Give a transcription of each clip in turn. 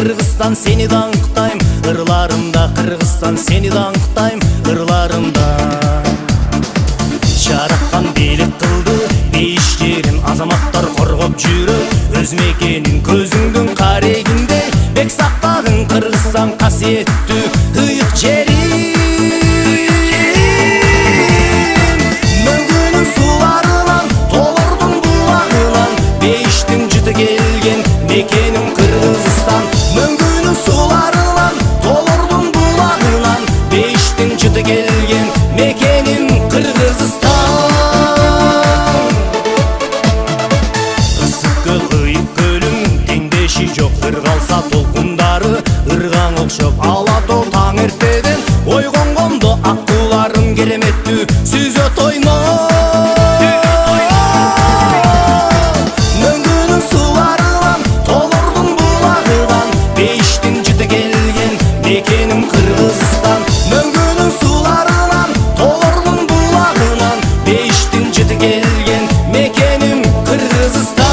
Kırgızstan seni dаңктайм, ырларымда Kırgızstan seni dаңктайм, ырларымда. Жараткан бийлик кылды, бейиш жерин азаматтар коргоп жүрөт. Өз мекенин көзүңдүн карегинде бек сактадың Кыргызстан касиеттүү ыйык жерин. Мөңгүнүн сууларынан, толордун булагынан, бейиштин жыты келген мекеним Кыргызстан. Мөңгүнүн сууларынан, толордун булагынан, бейиштин жыты келген мекеним Кыргызстан. Ысык ыйык көлүм теңдеши жок, ыргалса толкундары ыргаң окшоп. Ала тоо таң эртеден ойгонгондо аккууларым кереметтүү сүзөт ойнойт. Мөңгүнүн сууларынан, толордун булагынан, бейиштин жыты келген мекеним Кыргызстан. Мөңгүнүн сууларынан, толордун булагынан, бейиштин жыты келген мекеним Кыргызстан.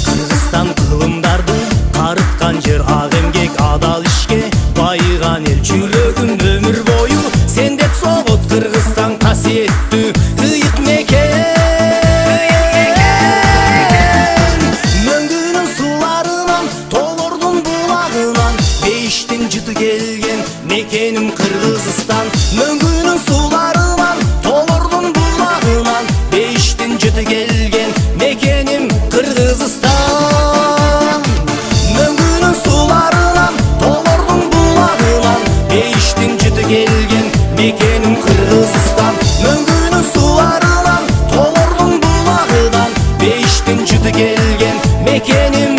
Кыргызстан кылымдарды карыткан жер, ак эмгек адал ишке байыган эл. Жүрөгүм өмүр бою сен деп согот Кыргызстан касиеттүү ыйык мекен. Мөңгүнүн сууларынан, толордун булагынан, бейиштин жыты келген мекеним Кыргызстан. Мөңгүнүн сууларынан, толордун булагынан, бейиштин жыты келген мекеним Кыргызстан. Мөңгүнүн сууларынан, толордун булагынан, бейиштин жыты келген мекеним Кыргызстан. Мөңгүнүн сууларынан, толордун булагынан, бейиштин жыты келген мекеним